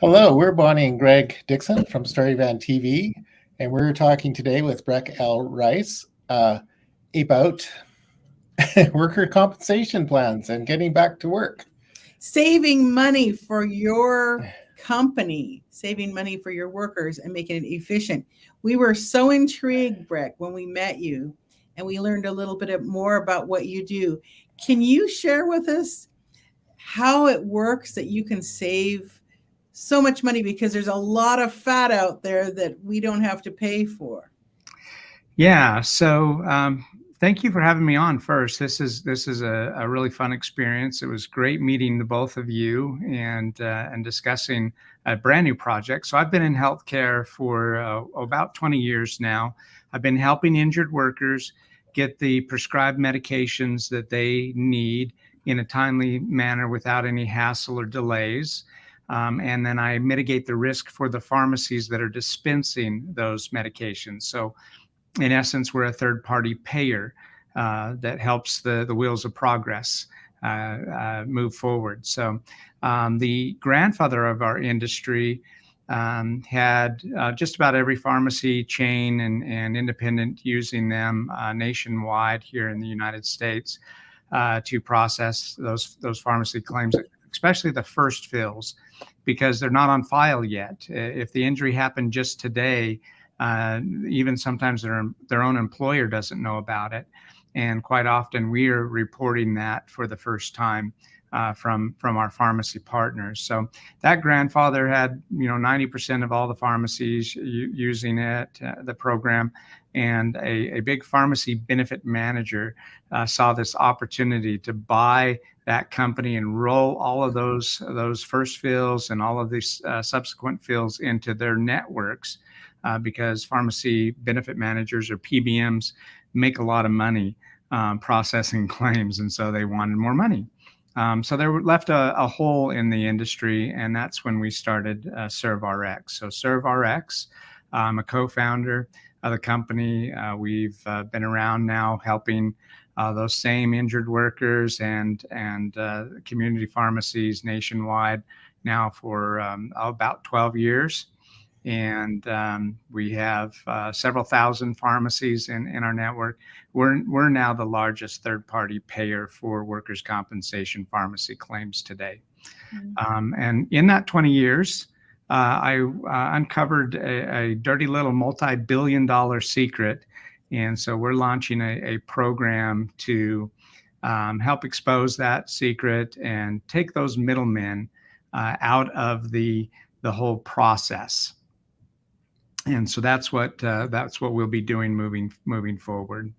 Hello, we're Bonnie and Greg Dixon from Storyvan TV, and we're talking today with Breck L. Rice about worker compensation plans and getting back to work. Saving money for your company, saving money for your workers and making it efficient. We were so intrigued, Breck, when we met you and we learned a little bit more about what you do. Can you share with us how it works that you can save so much money, because there's a lot of fat out there that we don't have to pay for? Yeah. Thank you for having me on first. This is a really fun experience. It was great meeting the both of you and discussing a brand new project. So I've been in healthcare for about 20 years now. I've been helping injured workers get the prescribed medications that they need in a timely manner without any hassle or delays. And then I mitigate the risk for the pharmacies that are dispensing those medications. So in essence, we're a third-party payer that helps the wheels of progress move forward. So the grandfather of our industry had just about every pharmacy chain and independent using them nationwide here in the United States to process those pharmacy claims, especially the first fills, because they're not on file yet. If the injury happened just today, even sometimes their own employer doesn't know about it. And quite often we are reporting that for the first time from our pharmacy partners. So that grandfather had 90% of all the pharmacies using it, the program, and a big pharmacy benefit manager saw this opportunity to buy that company and roll all of those first fills and all of these subsequent fills into their networks. Because pharmacy benefit managers, or PBMs, make a lot of money processing claims, and so they wanted more money. So they were left a hole in the industry, and that's when we started ServeRx. So ServeRx, I'm a co-founder of the company. We've been around now helping those same injured workers and community pharmacies nationwide now for about 12 years. And we have several thousand pharmacies in our network. We're now the largest third-party payer for workers' compensation pharmacy claims today. And in that 20 years, I uncovered a dirty little multi-billion-dollar secret. And so we're launching a program to help expose that secret and take those middlemen out of the whole process. And so that's what we'll be doing moving forward.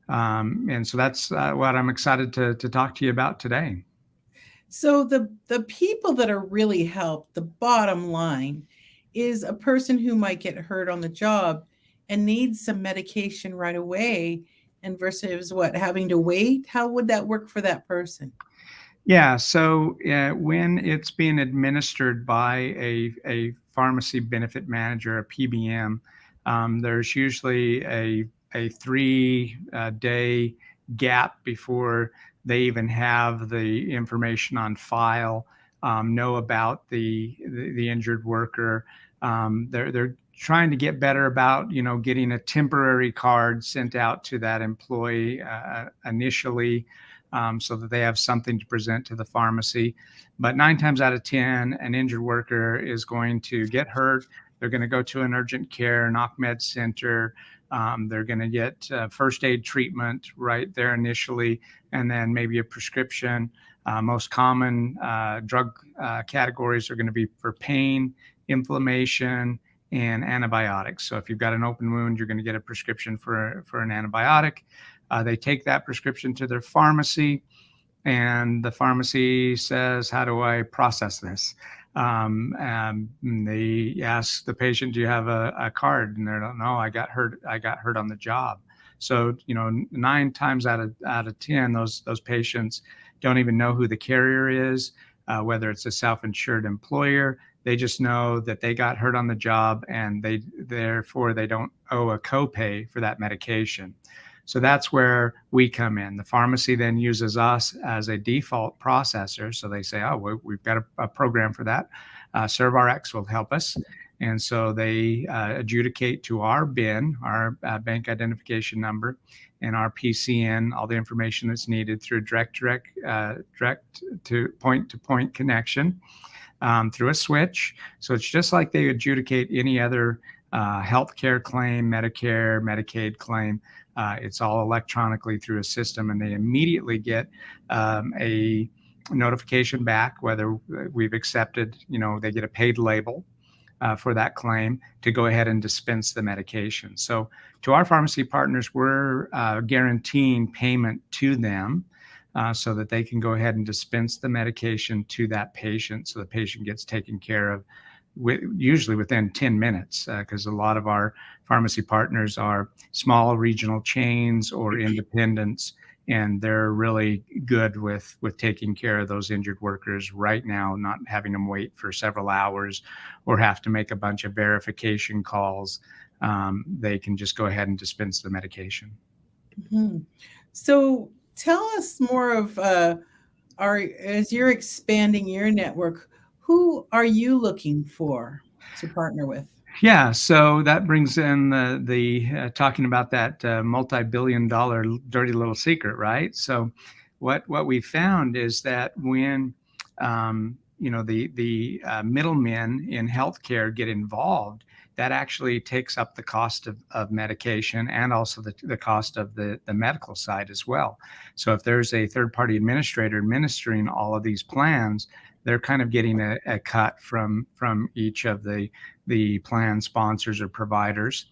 And so that's what I'm excited to talk to you about today. So the people that are really helped, the bottom line, is a person who might get hurt on the job and needs some medication right away, and versus what, having to wait. How would that work for that person? Yeah, so when it's being administered by a pharmacy benefit manager, a PBM, there's usually a 3-day gap before they even have the information on file, know about the injured worker. They're trying to get better about getting a temporary card sent out to that employee initially. So that they have something to present to the pharmacy. But 9 times out of 10, an injured worker is going to get hurt. They're going to go to an urgent care, an OCMED center. They're going to get first aid treatment right there initially, and then maybe a prescription. Most common drug categories are going to be for pain, inflammation, and antibiotics. So if you've got an open wound, you're going to get a prescription for an antibiotic. They take that prescription to their pharmacy, and the pharmacy says, "How do I process this?" They ask the patient, "Do you have a card?" And they don't know. I got hurt on the job. So 9 times out of 10, those patients don't even know who the carrier is, whether it's a self-insured employer. They just know that they got hurt on the job, and therefore they don't owe a copay for that medication. So that's where we come in. The pharmacy then uses us as a default processor. So they say, "Oh, we've got a program for that. ServRx will help us. And so they adjudicate to our BIN, our bank identification number, and our PCN, all the information that's needed through direct to point connection through a switch. So it's just like they adjudicate any other healthcare claim, Medicare, Medicaid claim. It's all electronically through a system, and they immediately get a notification back whether we've accepted, they get a paid label for that claim to go ahead and dispense the medication. So to our pharmacy partners, we're guaranteeing payment to them so that they can go ahead and dispense the medication to that patient, so the patient gets taken care of usually within 10 minutes, because a lot of our pharmacy partners are small regional chains or independents, and they're really good with taking care of those injured workers right now, not having them wait for several hours or have to make a bunch of verification calls. They can just go ahead and dispense the medication. Mm-hmm. So tell us more of as you're expanding your network, who are you looking for to partner with? Yeah, so that brings in the talking about that multi-billion-dollar dirty little secret, right? So what we found is that when the middlemen in healthcare get involved, that actually takes up the cost of medication and also the cost of the medical side as well. So if there's a third-party administrator administering all of these plans, they're kind of getting a cut from each of the plan sponsors or providers.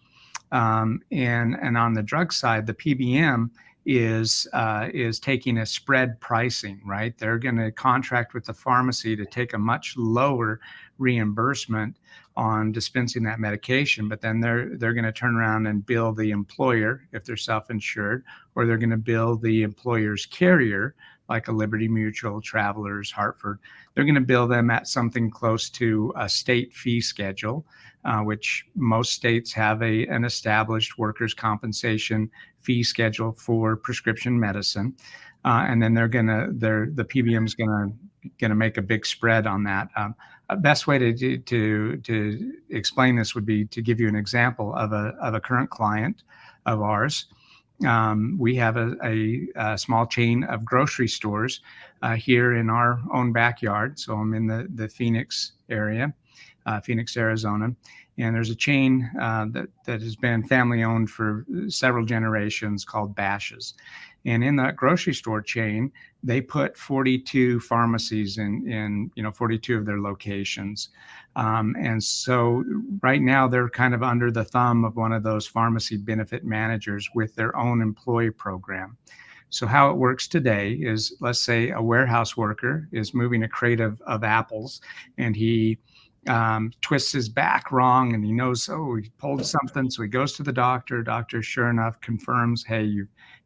And on the drug side, the PBM is taking a spread pricing, right? They're going to contract with the pharmacy to take a much lower reimbursement on dispensing that medication, but then they're going to turn around and bill the employer if they're self-insured, or they're going to bill the employer's carrier, like a Liberty Mutual, Travelers, Hartford. They're going to bill them at something close to a state fee schedule, which most states have an established workers' compensation fee schedule for prescription medicine, and then the PBM's gonna make a big spread on that. Best way to explain this would be to give you an example of a current client of ours. We have a small chain of grocery stores here in our own backyard. So I'm in the Phoenix area, Phoenix, Arizona. And there's a chain that has been family owned for several generations called Bash's. And in that grocery store chain, they put 42 pharmacies in 42 of their locations. And so right now they're kind of under the thumb of one of those pharmacy benefit managers with their own employee program. So how it works today is, let's say a warehouse worker is moving a crate of apples, and he twists his back wrong, and he knows, he pulled something. So he goes to the doctor. Doctor, sure enough, confirms, hey,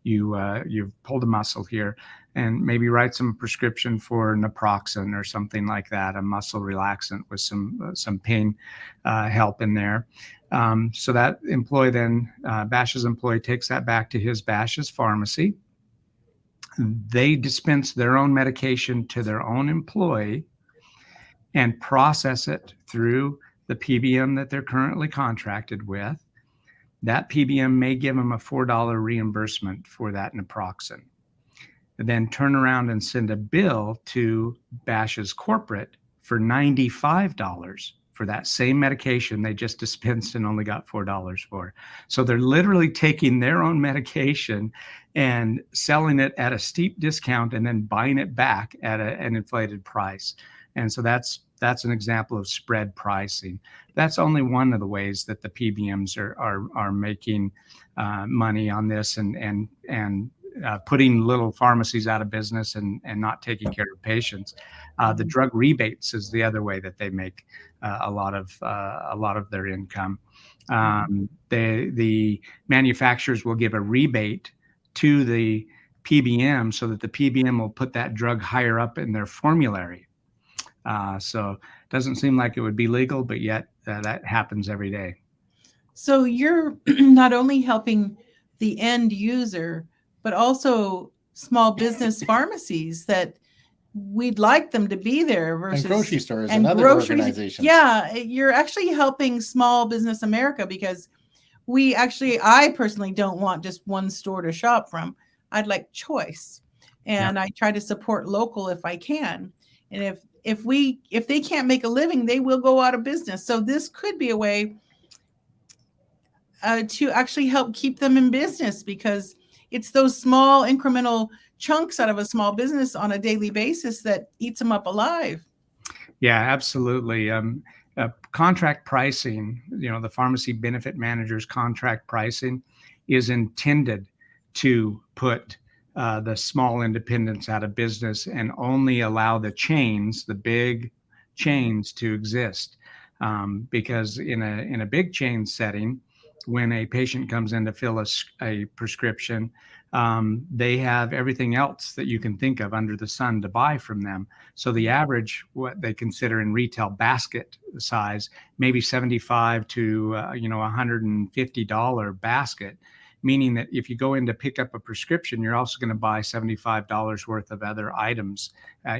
you've pulled a muscle here, and maybe writes him a prescription for naproxen or something like that, a muscle relaxant with some pain help in there. So that employee then, Bash's employee, takes that back to his Bash's pharmacy. They dispense their own medication to their own employee and process it through the PBM that they're currently contracted with. That PBM may give them a $4 reimbursement for that naproxen. Then turn around and send a bill to Bash's corporate for $95 for that same medication they just dispensed and only got $4 for. So they're literally taking their own medication and selling it at a steep discount and then buying it back at an inflated price. And so that's an example of spread pricing. That's only one of the ways that the PBMs are making money on this and putting little pharmacies out of business and not taking care of patients. The drug rebates is the other way that they make a lot of their income. The manufacturers will give a rebate to the PBM so that the PBM will put that drug higher up in their formulary. So it doesn't seem like it would be legal, but yet that happens every day. So you're not only helping the end user, but also small business pharmacies that we'd like them to be there versus and grocery stores and other organizations. Yeah, you're actually helping small business America, because I personally don't want just one store to shop from. I'd like choice. And I try to support local if I can. And if they can't make a living, they will go out of business. So this could be a way to actually help keep them in business, because it's those small incremental chunks out of a small business on a daily basis that eats them up alive. Yeah, absolutely. Contract pricing, the pharmacy benefit manager's contract pricing is intended to put the small independents out of business and only allow the chains, the big chains, to exist. Because in a big chain setting, when a patient comes in to fill a prescription, they have everything else that you can think of under the sun to buy from them. So the average, what they consider in retail basket size, maybe $75 to $150 basket, meaning that if you go in to pick up a prescription, you're also going to buy $75 worth of other items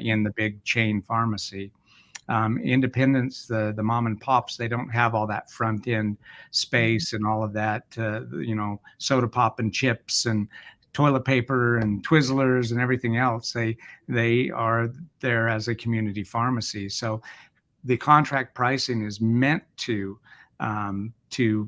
in the big chain pharmacy. Independents, the mom and pops, they don't have all that front end space and all of that, soda pop and chips and toilet paper and Twizzlers and everything else. They are there as a community pharmacy. So the contract pricing is meant to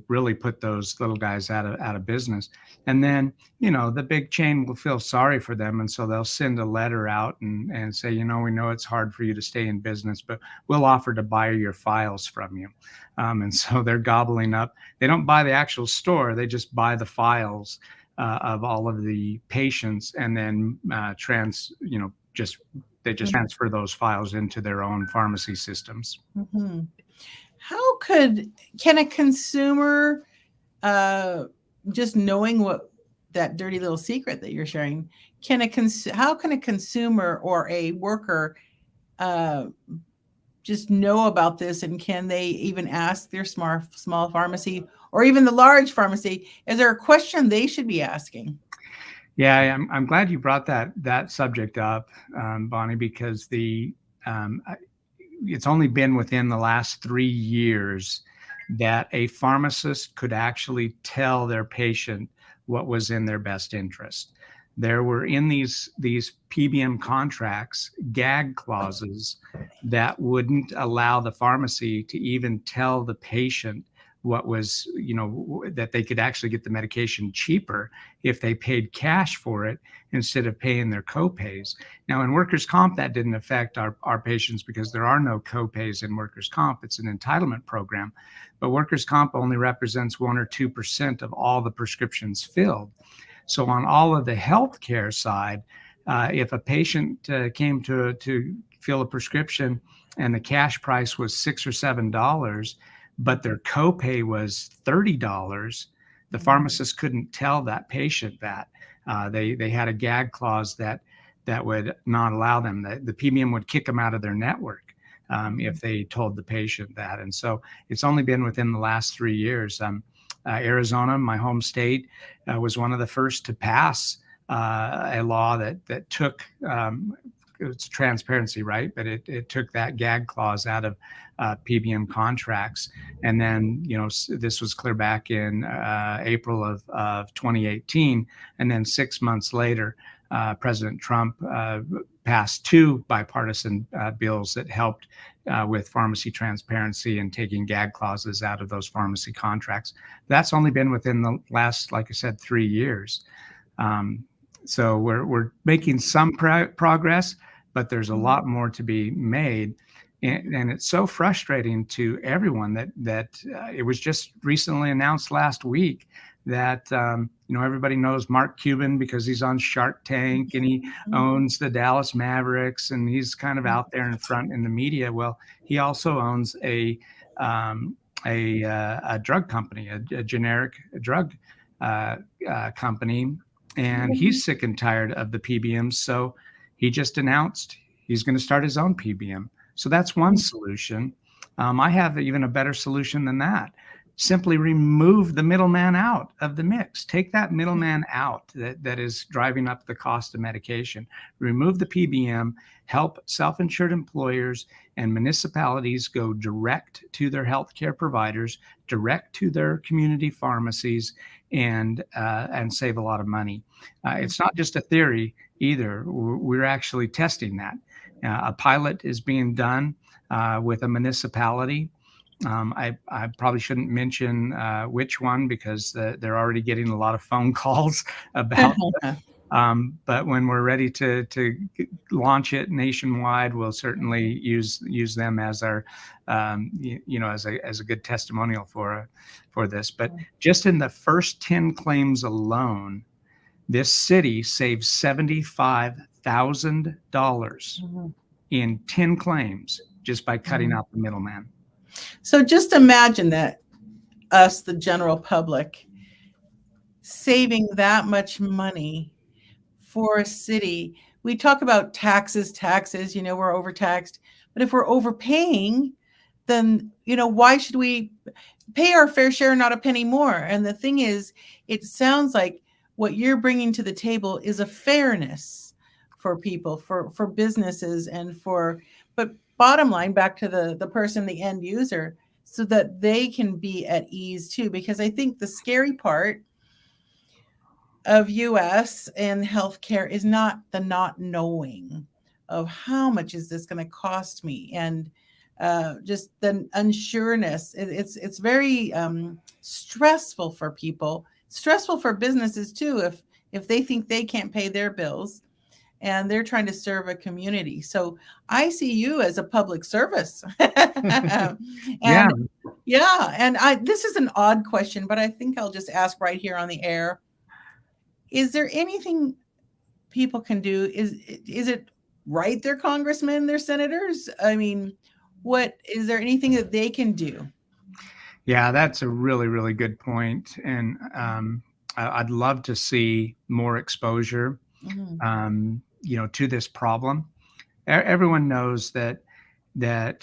really put those little guys out of business. And then, the big chain will feel sorry for them. And so they'll send a letter out and say, we know it's hard for you to stay in business, but we'll offer to buy your files from you. And so they're gobbling up. They don't buy the actual store. They just buy the files of all of the patients, and then they just transfer those files into their own pharmacy systems. Mm-hmm. How can a consumer, just knowing what that dirty little secret that you're sharing, how can a consumer or a worker just know about this? And can they even ask their small pharmacy or even the large pharmacy? Is there a question they should be asking? Yeah, I'm glad you brought that subject up, Bonnie, because it's only been within the last 3 years that a pharmacist could actually tell their patient what was in their best interest. There were in these PBM contracts gag clauses that wouldn't allow the pharmacy to even tell the patient what was, that they could actually get the medication cheaper if they paid cash for it instead of paying their copays. Now, in workers' comp, that didn't affect our patients because there are no copays in workers' comp. It's an entitlement program. But workers' comp only represents 1 or 2% of all the prescriptions filled. So on all of the healthcare side, if a patient came to fill a prescription and the cash price was $6 or $7, but their copay was $30, the pharmacist couldn't tell that patient that. They had a gag clause that would not allow them. The PBM would kick them out of their network if they told the patient that. And so it's only been within the last 3 years. Arizona, my home state, was one of the first to pass a law that took it's transparency, right? But it took that gag clause out of PBM contracts. And then, this was clear back in April of 2018. And then 6 months later, President Trump passed 2 bipartisan bills that helped with pharmacy transparency and taking gag clauses out of those pharmacy contracts. That's only been within the last, like I said, 3 years. So we're making some progress, but there's a lot more to be made. And it's so frustrating to everyone that it was just recently announced last week that, everybody knows Mark Cuban because he's on Shark Tank and he owns the Dallas Mavericks and he's kind of out there in front in the media. Well, he also owns a drug company, a generic drug company. And he's sick and tired of the PBMs. So he just announced he's going to start his own PBM. So that's one solution. I have even a better solution than that. simply remove the middleman out of the mix. Take that middleman out that is driving up the cost of medication. Remove the PBM, help self-insured employers and municipalities go direct to their healthcare providers, direct to their community pharmacies, and save a lot of money. It's not just a theory either. We're actually testing that. A pilot is being done with a municipality. I probably shouldn't mention which one because they're already getting a lot of phone calls about it. But when we're ready to launch it nationwide, we'll certainly use them as our, as a good testimonial for this. But just in the first 10 claims alone, this city saved $75,000 in 10 claims just by cutting out the middleman. So just imagine that us, the general public, saving that much money for a city. We talk about taxes, we're overtaxed. But if we're overpaying, then, why should we pay our fair share, not a penny more? And the thing is, it sounds like what you're bringing to the table is a fairness for people, for businesses, but bottom line, back to the person, the end user, so that they can be at ease too. Because I think the scary part of US and healthcare is not the not knowing of how much is this going to cost me, and just the unsureness. It's very stressful for people, stressful for businesses too, if they think they can't pay their bills and they're trying to serve a community. So I see you as a public service. And this is an odd question, but I think I'll just ask right here on the air. Is there anything people can do? Is it write their congressmen, their senators? I mean, is there anything that they can do? Yeah, that's a really, really good point. And I'd love to see more exposure, to this problem. Everyone knows that the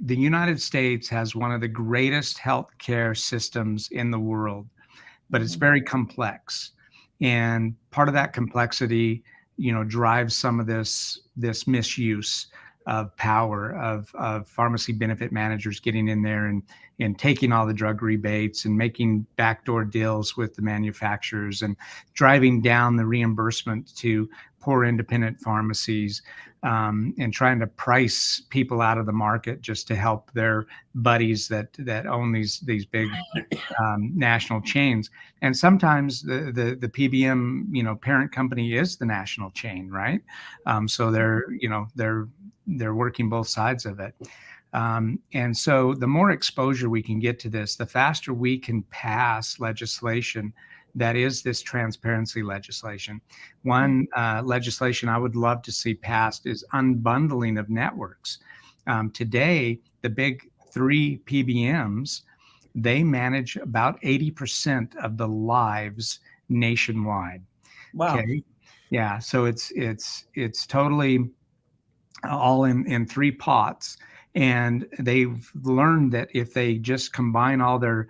United States has one of the greatest healthcare systems in the world, but it's very complex. And part of that complexity, drives some of this misuse of power of pharmacy benefit managers getting in there and taking all the drug rebates and making backdoor deals with the manufacturers and driving down the reimbursement to poor independent pharmacies, and trying to price people out of the market just to help their buddies that own these big national chains. And sometimes the PBM parent company is the national chain, right? So they're working both sides of it. And so the more exposure we can get to this, the faster we can pass legislation that is this transparency legislation. One legislation I would love to see passed is unbundling of networks. Today, the big three PBMs, they manage about 80% of the lives nationwide. Wow. Okay. Yeah. So it's totally all in three pots. And they've learned that if they just combine all their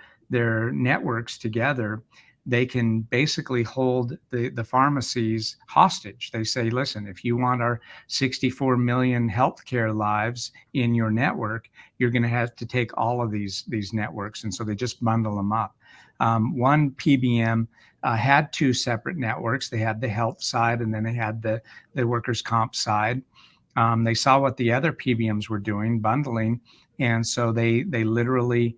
networks together, they can basically hold the pharmacies hostage. They say, listen, if you want our 64 million healthcare lives in your network, you're going to have to take all of these networks. And so they just bundle them up. One PBM had two separate networks. They had the health side, and then they had the workers' comp side. They saw what the other PBMs were doing, bundling. And so they literally,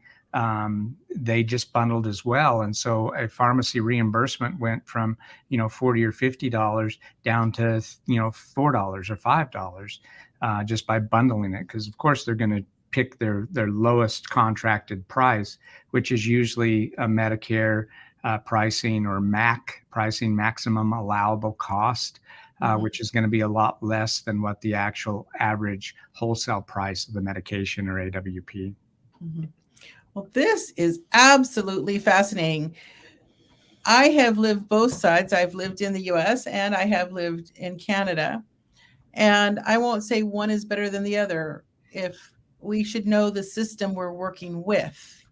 they just bundled as well. And so a pharmacy reimbursement went from, $40 or $50 down to, $4 or $5, just by bundling it. Because of course they're going to pick their lowest contracted price, which is usually a Medicare pricing or MAC pricing, maximum allowable cost, which is going to be a lot less than what the actual average wholesale price of the medication or AWP. Mm-hmm. Well, this is absolutely fascinating. I have lived both sides. I've lived in the US and I have lived in Canada. And I won't say one is better than the other. If we should know the system we're working with,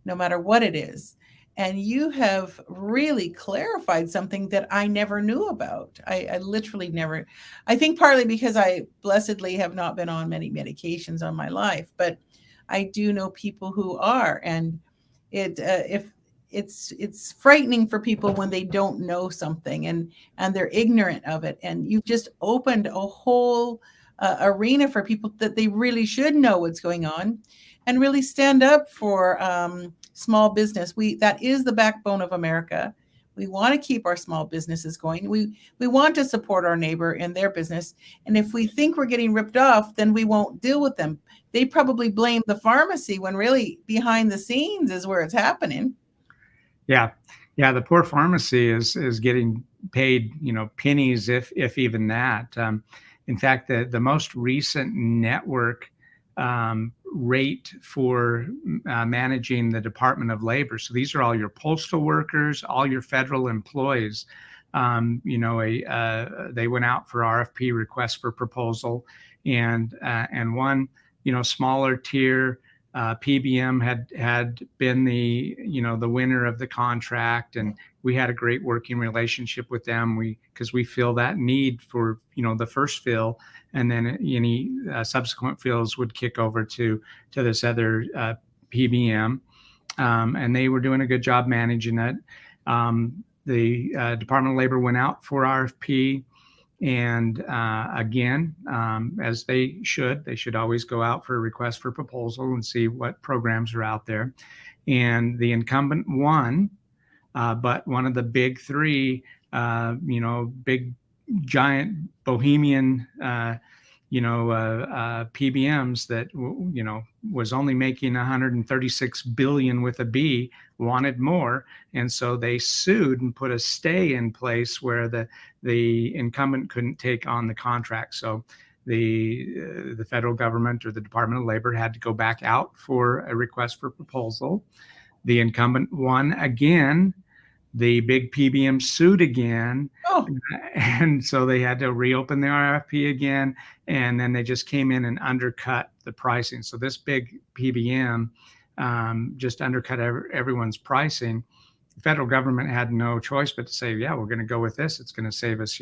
no matter what it is. And you have really clarified something that I never knew about. I literally never, I think partly because I blessedly have not been on many medications on my life, but I do know people who are. And if it's frightening for people when they don't know something and they're ignorant of it. And you've just opened a whole arena for people that they really should know what's going on and really stand up for small business. That is the backbone of America. We want to keep our small businesses going. We want to support our neighbor in their business. And if we think we're getting ripped off, then we won't deal with them. They probably blame the pharmacy when really behind the scenes is where it's happening. Yeah. Yeah. The poor pharmacy is getting paid, pennies, if even that. In fact, the most recent network rate for managing the Department of Labor. So these are all your postal workers, all your federal employees. They went out for RFP, request for proposal, and one, smaller tier PBM had been the winner of the contract, and we had a great working relationship with them. Because we feel that need for the first fill, and then any subsequent fills would kick over to this other PBM, and they were doing a good job managing it. The Department of Labor went out for RFP. And again, as they should always go out for a request for proposal and see what programs are out there. And the incumbent won, but one of the big three, big giant bohemian, PBMs that was only making 136 billion with a B, wanted more, and so they sued and put a stay in place where the incumbent couldn't take on the contract. So the federal government or the Department of Labor had to go back out for a request for proposal. The incumbent won again. The big PBM sued again. Oh. And so they had to reopen the RFP again, and then they just came in and undercut the pricing. So this big PBM just undercut everyone's pricing. The federal government had no choice but to say, yeah, we're going to go with this. It's going to save us,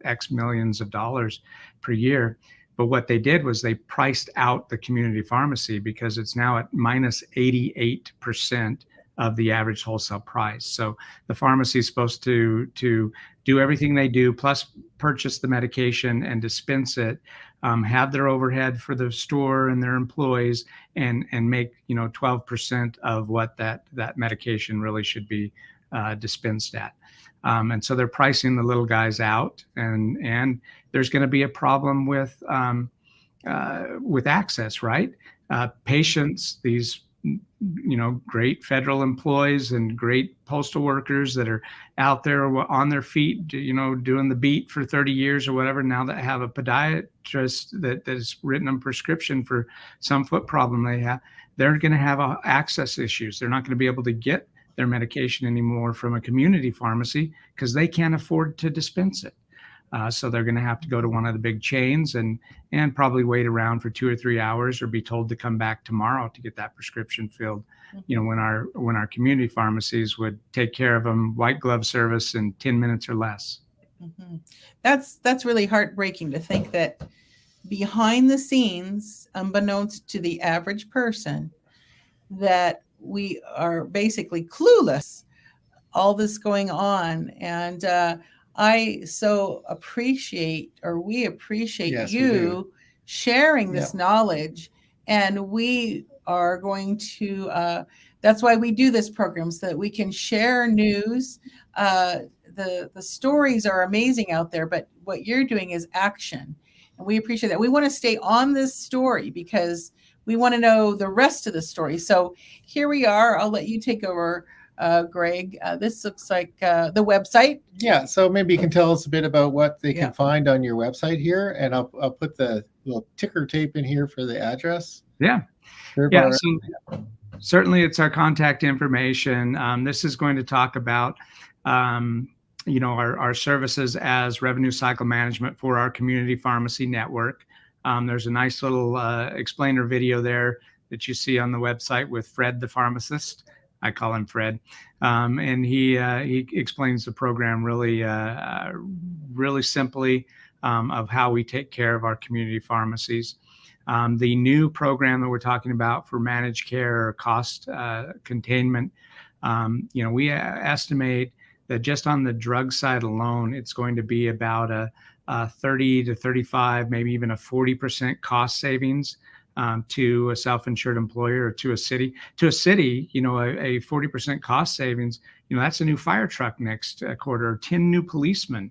X millions of dollars per year. But what they did was they priced out the community pharmacy because it's now at minus 88% of the average wholesale price. So the pharmacy is supposed to do everything they do, plus purchase the medication and dispense it, have their overhead for the store and their employees, and make 12% of what that medication really should be dispensed at. And so they're pricing the little guys out, and there's going to be a problem with access, right? Patients, these great federal employees and great postal workers that are out there on their feet, doing the beat for 30 years or whatever, now that have a podiatrist that has written them prescription for some foot problem they have, they're going to have access issues. They're not going to be able to get their medication anymore from a community pharmacy because they can't afford to dispense it. So they're going to have to go to one of the big chains and probably wait around for 2 or 3 hours or be told to come back tomorrow to get that prescription filled. Mm-hmm. When our community pharmacies would take care of them, white glove service in 10 minutes or less. Mm-hmm. That's really heartbreaking to think that behind the scenes, unbeknownst to the average person, that we are basically clueless, all this going on. And I so appreciate, or we appreciate Yes, you sharing this knowledge. And we are going to, that's why we do this program, so that we can share news. The stories are amazing out there, but what you're doing is action. And we appreciate that. We want to stay on this story because we want to know the rest of the story. So here we are. I'll let you take over, Greg. This looks like the website. Yeah, so maybe you can tell us a bit about what they can find on your website here, and I'll put the little ticker tape in here for the address. Yeah. So certainly it's our contact information. This is going to talk about our services as revenue cycle management for our community pharmacy network. There's a nice little explainer video there that you see on the website with Fred, the pharmacist. I call him Fred, and he explains the program really simply of how we take care of our community pharmacies. The new program that we're talking about for managed care or cost containment, we estimate that just on the drug side alone, it's going to be about a 30 to 35, maybe even a 40% cost savings to a self-insured employer or to a city. To a city, a 40% cost savings, that's a new fire truck next quarter, or 10 new policemen.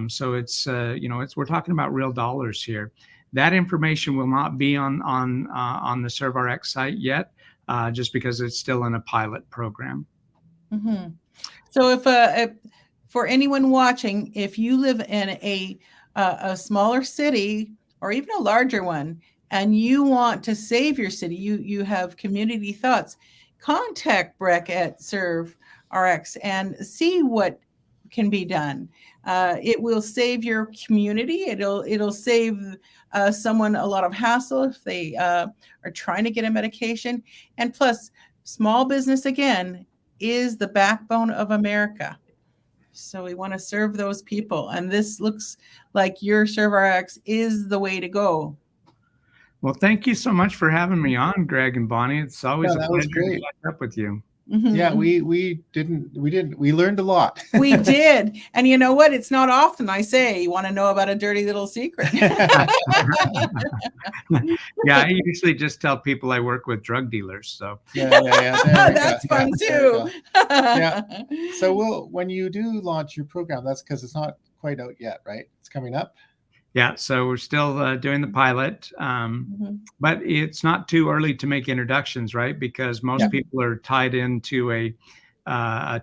So it's we're talking about real dollars here. That information will not be on the ServeRx site yet, just because it's still in a pilot program. Mm-hmm. So if for anyone watching, if you live in a smaller city or even a larger one, and you want to save your city, you have community thoughts, contact Breck at ServeRx and see what can be done. It will save your community. It'll save someone a lot of hassle if they are trying to get a medication. And plus, small business, again, is the backbone of America. So we want to serve those people. And this looks like your ServeRx is the way to go. Well, thank you so much for having me on, Greg and Bonnie. It's always a pleasure to catch up with you. Mm-hmm. Yeah, we learned a lot. We did. And you know what? It's not often I say, you want to know about a dirty little secret. Yeah, I usually just tell people I work with drug dealers. So yeah. That's fun too. Yeah. So when you do launch your program, that's because it's not quite out yet, right? It's coming up. Yeah, so we're still doing the pilot, but it's not too early to make introductions, right? Because most people are tied into a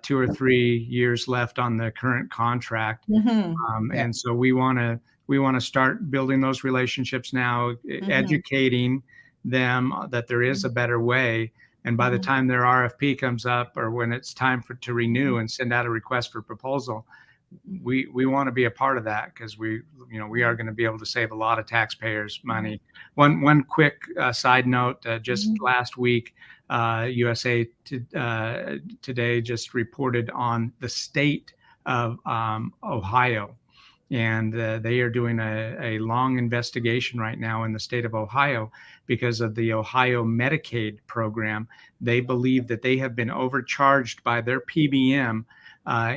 2 or 3 years left on the current contract, and so we want to start building those relationships now, educating them that there is a better way. And by the time their RFP comes up, or when it's time to renew and send out a request for proposal, we want to be a part of that, because we are going to be able to save a lot of taxpayers money. One quick side note, just last week, USA Today just reported on the state of Ohio, and they are doing a long investigation right now in the state of Ohio because of the Ohio Medicaid program. They believe that they have been overcharged by their PBM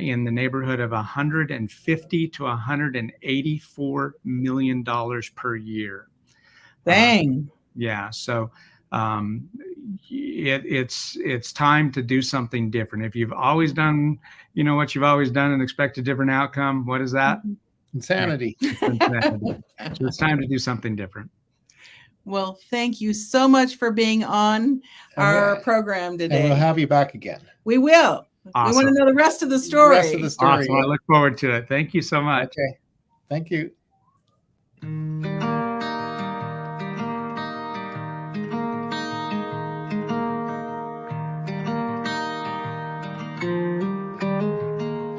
in the neighborhood of $150 to $184 million per year. Dang. Yeah. So it's time to do something different. If you've always done, what you've always done and expect a different outcome, what is that? Insanity. Insanity. So it's time to do something different. Well, thank you so much for being on our program today. And we'll have you back again. We will. Awesome. We want to know the rest of the story. Awesome. I look forward to it. Thank you so much. Okay. Thank you.